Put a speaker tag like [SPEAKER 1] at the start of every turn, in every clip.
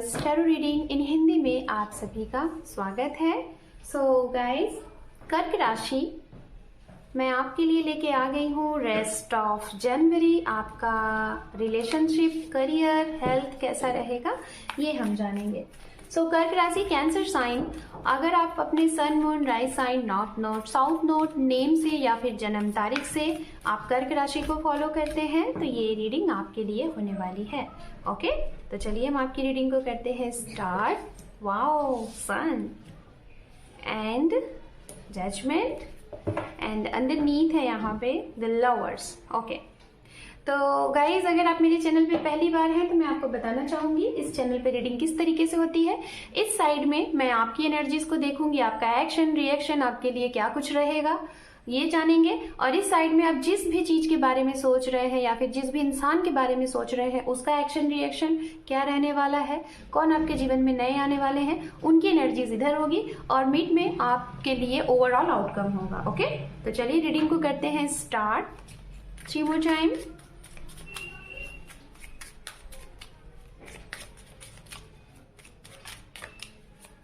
[SPEAKER 1] Guys, tarot reading in Hindi में आप सभी का स्वागत है। सो गाइस, कर्क राशि मैं आपके लिए लेके आ गई हूँ रेस्ट ऑफ जनवरी। आपका रिलेशनशिप, करियर, हेल्थ कैसा रहेगा ये हम जानेंगे। सो कर्क राशि, कैंसर साइन। अगर आप अपने sun, moon, rise sign, north node, south node name से या फिर जन्म तारीख से आप कर्क राशि को फॉलो करते हैं तो ये रीडिंग आपके लिए होने वाली है। ओके, तो चलिए हम आपकी रीडिंग को करते हैं start. Wow, sun and judgement and underneath है यहाँ पे द लवर्स। ओके, तो गाइज अगर आप मेरे चैनल पे पहली बार हैं तो मैं आपको बताना चाहूंगी इस चैनल पे रीडिंग किस तरीके से होती है। इस साइड में मैं आपकी एनर्जीज को देखूंगी, आपका एक्शन रिएक्शन आपके लिए क्या कुछ रहेगा ये जानेंगे। और इस साइड में आप जिस भी चीज के बारे में सोच रहे हैं या फिर जिस भी इंसान के बारे में सोच रहे हैं उसका एक्शन रिएक्शन क्या रहने वाला है, कौन आपके जीवन में नए आने वाले हैं, उनकी एनर्जीज इधर होगी और मिड में आपके लिए ओवरऑल आउटकम होगा। ओके, तो चलिए रीडिंग को करते हैं start. 3 more time.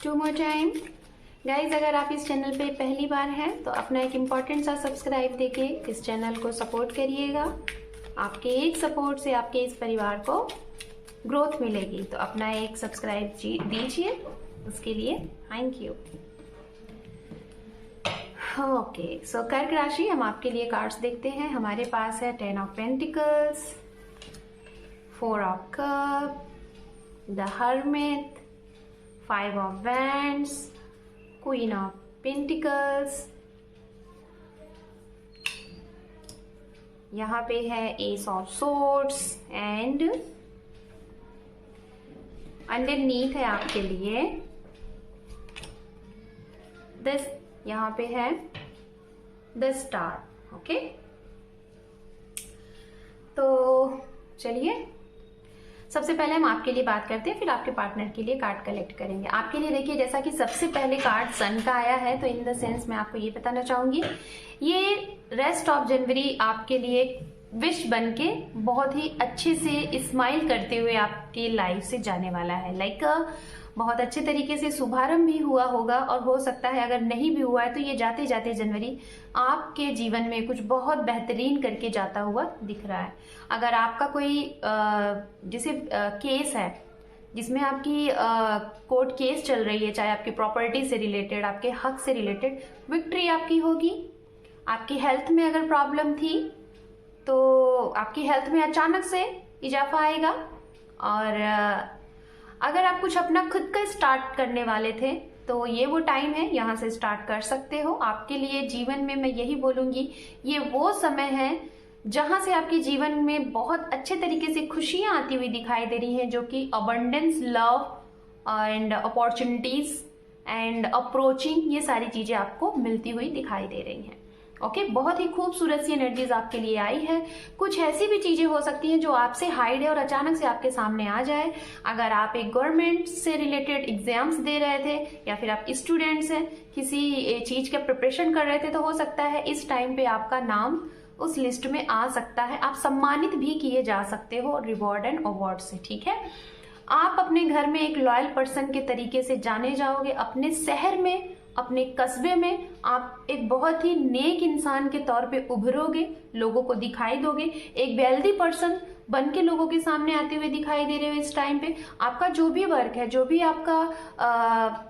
[SPEAKER 1] Two more time. Guys अगर आप इस चैनल पे पहली बार हैं तो अपना एक इम्पॉर्टेंट सा सब्सक्राइब देके इस चैनल को सपोर्ट करिएगा। आपके एक सपोर्ट से आपके इस परिवार को ग्रोथ मिलेगी, तो अपना एक सब्सक्राइब दीजिए, उसके लिए थैंक यू। ओके, सो कर्क राशि, हम आपके लिए कार्ड्स देखते हैं। हमारे पास है 10 of pentacles, 4 of cup, the hermit, 5 of wands, queen of pentacles, यहाँ पे है ace of swords and underneath है आपके लिए दिस, यहाँ पे है द स्टार। ओके, तो चलिए सबसे पहले हम आपके लिए बात करते हैं, फिर आपके पार्टनर के लिए कार्ड कलेक्ट करेंगे। आपके लिए देखिए, जैसा कि सबसे पहले कार्ड सन का आया है, तो इन द सेंस मैं आपको ये बताना चाहूंगी ये रेस्ट ऑफ जनवरी आपके लिए विश बन के बहुत ही अच्छे से स्माइल करते हुए आपकी लाइफ से जाने वाला है। लाइक बहुत अच्छे तरीके से शुभारंभ भी हुआ होगा और हो सकता है अगर नहीं भी हुआ है तो ये जाते जाते जनवरी आपके जीवन में कुछ बहुत बेहतरीन करके जाता हुआ दिख रहा है। अगर आपका कोई जैसे केस है जिसमें आपकी कोर्ट केस चल रही है, चाहे आपकी प्रॉपर्टी से रिलेटेड, आपके हक से रिलेटेड, विक्ट्री आपकी होगी। आपकी हेल्थ में अगर प्रॉब्लम थी तो आपकी हेल्थ में अचानक से इजाफा आएगा। और अगर आप कुछ अपना खुद का स्टार्ट करने वाले थे तो ये वो टाइम है, यहाँ से स्टार्ट कर सकते हो। आपके लिए जीवन में मैं यही बोलूंगी, ये वो समय है जहां से आपके जीवन में बहुत अच्छे तरीके से खुशियां आती हुई दिखाई दे रही हैं, जो कि abundance, love and opportunities and approaching, ये सारी चीजें आपको मिलती हुई दिखाई दे रही हैं। ओके, बहुत ही खूबसूरत सी एनर्जीज आपके लिए आई है। कुछ ऐसी भी चीजें हो सकती हैं जो आपसे हाइड है और अचानक से आपके सामने आ जाए। अगर आप एक गवर्नमेंट से रिलेटेड एग्जाम्स दे रहे थे या फिर आप स्टूडेंट्स हैं, किसी चीज के प्रिपरेशन कर रहे थे, तो हो सकता है इस टाइम पे आपका नाम उस लिस्ट में आ सकता है। आप सम्मानित भी किए जा सकते हो रिवॉर्ड एंड अवार्ड से। ठीक है, आप अपने घर में एक लॉयल पर्सन के तरीके से जाने जाओगे। अपने शहर में, अपने कस्बे में आप एक बहुत ही नेक इंसान के तौर पे उभरोगे, लोगों को दिखाई दोगे, एक वेल्दी पर्सन बन के लोगों के सामने आते हुए दिखाई दे रहे हो। इस टाइम पे आपका जो भी वर्क है, जो भी आपका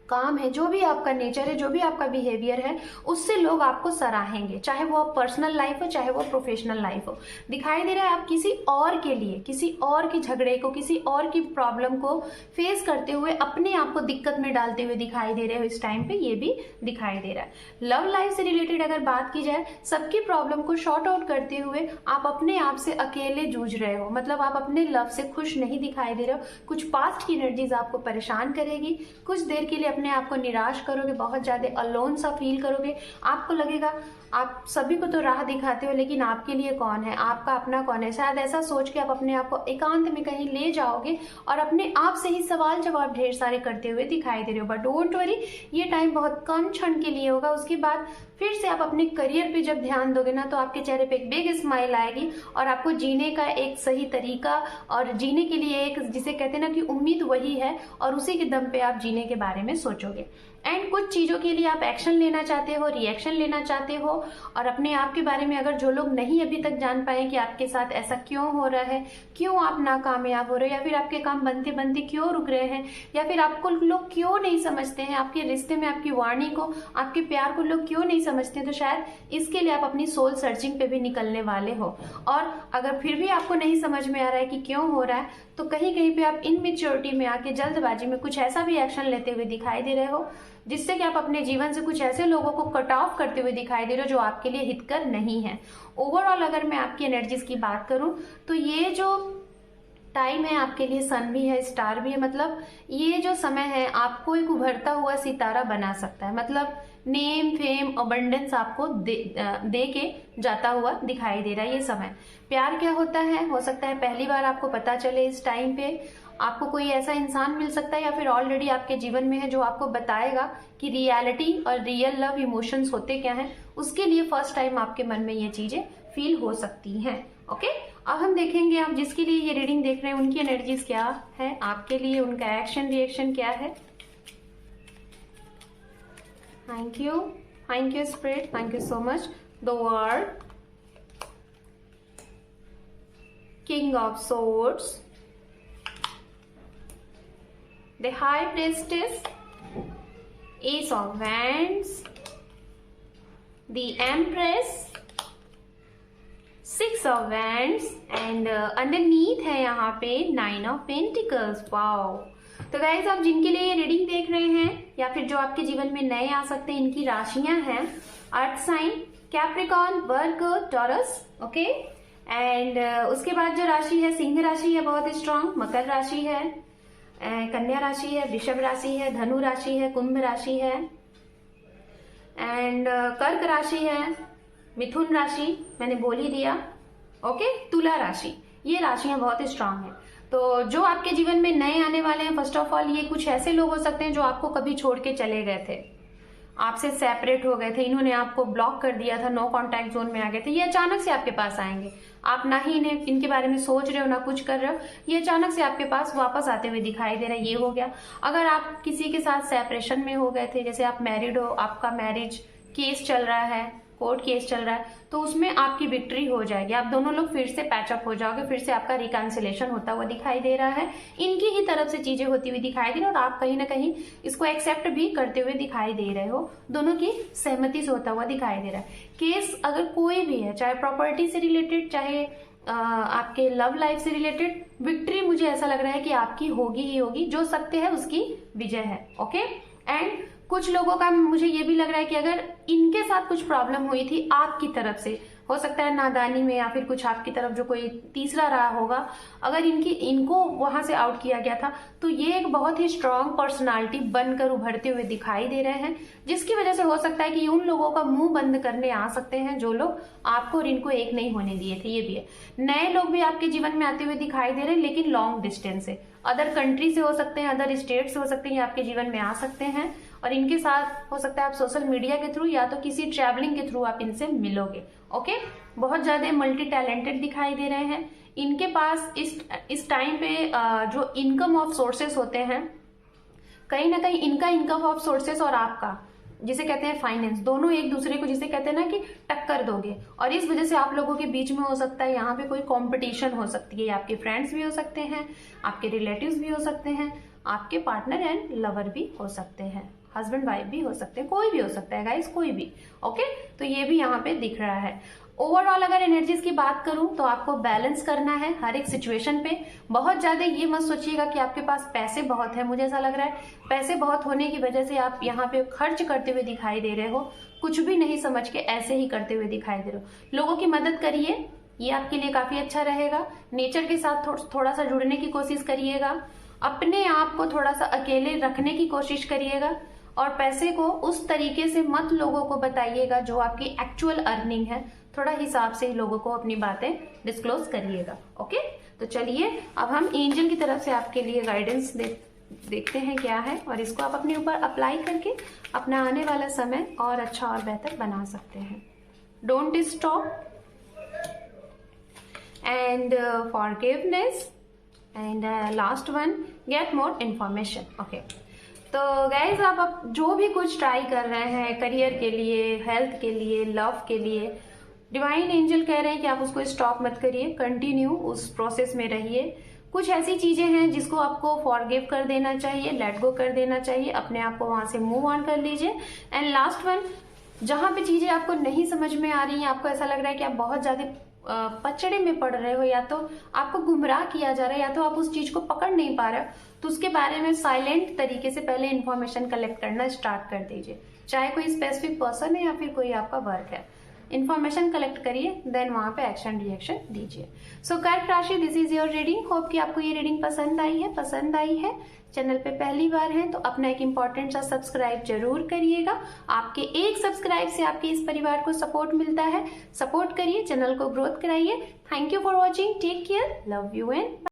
[SPEAKER 1] काम है, जो भी आपका नेचर है, जो भी आपका बिहेवियर है, उससे लोग आपको सराहेंगे, चाहे वो पर्सनल लाइफ हो चाहे वो प्रोफेशनल लाइफ हो। दिखाई दे रहा है आप किसी और के लिए, किसी और के झगड़े को, किसी और की प्रॉब्लम को फेस करते हुए अपने आप को दिक्कत में डालते हुए दिखाई दे रहे हो। इस टाइम पे ये भी दिखाई दे रहा है। लव लाइफ से रिलेटेड अगर बात की जाए, सबकी प्रॉब्लम को शॉर्ट आउट करते हुए आप अपने आप से अकेले जूझ रहे हो, मतलब आप अपने लव से खुश नहीं दिखाई दे रहे हो। कुछ पास्ट की एनर्जीज आपको परेशान करेगी, कुछ देर के लिए अपने अपने आप को निराश करोगे, बहुत ज़्यादा अलोन सा फील करोगे। आपको लगेगा आप सभी को तो राह दिखाते हो, लेकिन आपके लिए कौन है, आपका अपना कौन है। शायद ऐसा सोच के आप अपने आप को एकांत में कहीं ले जाओगे और अपने आप से ही सवाल जवाब ढेर सारे करते हुए दिखाई दे रहे हो। बट डोंट वरी, ये टाइम बहुत कम क्षण के लिए होगा। उसके बाद फिर से आप अपने करियर पे जब ध्यान दोगे ना, तो आपके चेहरे पे एक बिग स्माइल आएगी और आपको जीने का एक सही तरीका और जीने के लिए एक, जिसे कहते हैं ना कि उम्मीद, वही है और उसी के दम पे आप जीने के बारे में सोचोगे। एंड कुछ चीज़ों के लिए आप एक्शन लेना चाहते हो, रिएक्शन लेना चाहते हो, और अपने आप के बारे में अगर जो लोग नहीं अभी तक जान पाए कि आपके साथ ऐसा क्यों हो रहा है, क्यों आप नाकामयाब हो रहे हो, या फिर आपके काम बनते बनते क्यों रुक रहे हैं, या फिर आपको लोग क्यों नहीं समझते हैं, आपके रिश्ते में आपकी वाणी को, आपके प्यार को लोग क्यों नहीं समझते, तो शायद इसके लिए आप अपनी सोल सर्चिंग पे भी निकलने वाले हो। और अगर फिर भी आपको नहीं समझ में आ रहा है कि क्यों हो रहा है, तो कहीं कहीं पे आप इनमेच्योरिटी में आके जल्दबाजी में कुछ ऐसा भी एक्शन लेते हुए दिखाई दे रहे हो जिससे कि आप अपने जीवन से कुछ ऐसे लोगों को कट ऑफ करते हुए दिखाई दे रहे हो जो आपके लिए हितकर नहीं है। ओवरऑल अगर मैं आपकी एनर्जीज की बात करूं तो ये जो टाइम है आपके लिए, सन भी है, स्टार भी है, मतलब ये जो समय है आपको एक उभरता हुआ सितारा बना सकता है। मतलब नेम, फेम, अबंडेंस आपको दे के जाता हुआ दिखाई दे रहा है ये समय। प्यार क्या होता है, हो सकता है पहली बार आपको पता चले इस टाइम पे। आपको कोई ऐसा इंसान मिल सकता है या फिर ऑलरेडी आपके जीवन में है जो आपको बताएगा कि रियलिटी और रियल लव इमोशंस होते क्या हैं। उसके लिए फर्स्ट टाइम आपके मन में ये चीजें फील हो सकती हैं। ओके, अब हम देखेंगे आप जिसके लिए ये रीडिंग देख रहे हैं उनकी एनर्जीज क्या है आपके लिए, उनका एक्शन रिएक्शन क्या है। Thank you spirit, thank you so much. The world, king of swords, the high priestess, ace of wands, the empress, six of wands and underneath है यहाँ पे nine of pentacles। वाओ, तो guys आप जिनके लिए ये रीडिंग देख रहे हैं या फिर जो आपके जीवन में नए आ सकते हैं, इनकी राशियां हैं earth sign, Capricorn, Virgo, Taurus. Okay, and उसके बाद जो राशि है सिंह राशि है, बहुत स्ट्रांग, मकर राशि है, कन्या राशि है, वृषभ राशि है, धनु राशि है, कुंभ राशि है, एंड कर्क राशि है, मिथुन राशि मैंने बोल ही दिया। ओके, तुला राशि, ये राशियां बहुत स्ट्रांग हैं। तो जो आपके जीवन में नए आने वाले हैं, फर्स्ट ऑफ ऑल ये कुछ ऐसे लोग हो सकते हैं जो आपको कभी छोड़ के चले गए थे, आपसे सेपरेट हो गए थे, इन्होंने आपको ब्लॉक कर दिया था, नो कांटेक्ट जोन में आ गए थे। ये अचानक से आपके पास आएंगे, आप ना ही इन्हें इनके बारे में सोच रहे हो ना कुछ कर रहे हो, ये अचानक से आपके पास वापस आते हुए दिखाई दे रहा है। ये हो गया। अगर आप किसी के साथ सेपरेशन में हो गए थे, जैसे आप मैरिड हो, आपका मैरिज केस चल रहा है, कोर्ट केस चल रहा है, तो उसमें आपकी विक्ट्री हो जाएगी, आप दोनों लोग फिर से पैचअप हो जाओगे, फिर से आपका रिकन्सिलेशन होता हुआ दिखाई दे रहा है। इनकी ही तरफ से चीजें होती हुई दिखाई दे रही है और आप कहीं ना कहीं इसको एक्सेप्ट भी करते हुए दिखाई दे रहे हो, दोनों की सहमति से होता हुआ दिखाई दे रहा है। केस अगर कोई भी है, चाहे प्रॉपर्टी से रिलेटेड, चाहे आपके लव लाइफ से रिलेटेड, विक्ट्री मुझे ऐसा लग रहा है कि आपकी होगी ही होगी, जो सत्य है उसकी विजय है। ओके, एंड कुछ लोगों का मुझे ये भी लग रहा है कि अगर इनके साथ कुछ प्रॉब्लम हुई थी आपकी तरफ से, हो सकता है नादानी में या फिर कुछ आपकी तरफ जो कोई तीसरा रहा होगा, अगर इनको वहां से आउट किया गया था, तो ये एक बहुत ही स्ट्रांग पर्सनालिटी बनकर उभरते हुए दिखाई दे रहे हैं, जिसकी वजह से हो सकता है कि उन लोगों का मुंह बंद करने आ सकते हैं जो लोग आपको और इनको एक नहीं होने दिए थे। ये भी है, नए लोग भी आपके जीवन में आते हुए दिखाई दे रहे हैं, लेकिन लॉन्ग डिस्टेंस से, अदर कंट्री से हो सकते हैं, अदर स्टेट से हो सकते हैं, ये आपके जीवन में आ सकते हैं और इनके साथ हो सकता है आप सोशल मीडिया के थ्रू या तो किसी ट्रैवलिंग के थ्रू आप इनसे मिलोगे। ओके, बहुत ज्यादा मल्टी टैलेंटेड दिखाई दे रहे हैं। इनके पास इस टाइम पे जो इनकम ऑफ सोर्सेस होते हैं, कहीं ना कहीं इनका इनकम ऑफ सोर्सेस और आपका, जिसे कहते हैं फाइनेंस, दोनों एक दूसरे को, जिसे कहते हैं ना कि टक्कर दोगे, और इस वजह से आप लोगों के बीच में हो सकता है यहाँ पे कोई कंपटीशन हो सकती है। आपके फ्रेंड्स भी हो सकते हैं, आपके रिलेटिव्स भी हो सकते हैं, आपके पार्टनर एंड लवर भी हो सकते हैं, हस्बैंड वाइफ भी हो सकते हैं, कोई भी हो सकता है गाइस, कोई भी। ओके, तो ये भी यहाँ पे दिख रहा है। ओवरऑल अगर एनर्जीज की बात करूं तो आपको बैलेंस करना है हर एक सिचुएशन पे। बहुत ज्यादा ये मत सोचिएगा कि आपके पास पैसे बहुत है, मुझे ऐसा लग रहा है पैसे बहुत होने की वजह से आप यहाँ पे खर्च करते हुए दिखाई दे रहे हो, कुछ भी नहीं समझ के ऐसे ही करते हुए दिखाई दे रहे हो। लोगों की मदद करिए, ये आपके लिए काफी अच्छा रहेगा। नेचर के साथ थोड़ा सा जुड़ने की कोशिश करिएगा, अपने आप को थोड़ा सा अकेले रखने की कोशिश करिएगा, और पैसे को उस तरीके से मत लोगों को बताइएगा जो आपकी एक्चुअल अर्निंग है। थोड़ा हिसाब से ही लोगों को अपनी बातें डिस्क्लोज करिएगा। ओके, तो चलिए अब हम एंजल की तरफ से आपके लिए गाइडेंस देखते हैं क्या है, और इसको आप अपने ऊपर अप्लाई करके अपना आने वाला समय और अच्छा और बेहतर बना सकते हैं। Don't stop and forgiveness and last one, get more information. Okay, तो गाइज आप जो भी कुछ ट्राई कर रहे हैं करियर के लिए, हेल्थ के लिए, लव के लिए, डिवाइन एंजल कह रहे हैं कि आप उसको स्टॉप मत करिए, कंटिन्यू उस प्रोसेस में रहिए। कुछ ऐसी चीजें हैं जिसको आपको फॉरगिव कर देना चाहिए, लेट गो कर देना चाहिए, अपने आप को वहां से मूव ऑन कर लीजिए। एंड लास्ट वन, जहां पे चीजें आपको नहीं समझ में आ रही हैं, आपको ऐसा लग रहा है कि आप बहुत ज्यादा पचड़े में पड़ रहे हो, या तो आपको गुमराह किया जा रहा है, या तो आप उस चीज को पकड़ नहीं पा रहे हो, तो उसके बारे में साइलेंट तरीके से पहले इंफॉर्मेशन कलेक्ट करना स्टार्ट कर दीजिए। चाहे कोई स्पेसिफिक पर्सन है या फिर कोई आपका वर्क है, इन्फॉर्मेशन कलेक्ट करिए, देन वहां पे एक्शन रिएक्शन दीजिए। सो कर्क राशि, this is your reading. Hope कि आपको ये रीडिंग पसंद आई है। चैनल पे पहली बार है तो अपना एक इंपॉर्टेंट सा सब्सक्राइब जरूर करिएगा। आपके एक सब्सक्राइब से आपके इस परिवार को सपोर्ट मिलता है। सपोर्ट करिए, चैनल को ग्रोथ कराइए। Thank you for watching, take care, love you and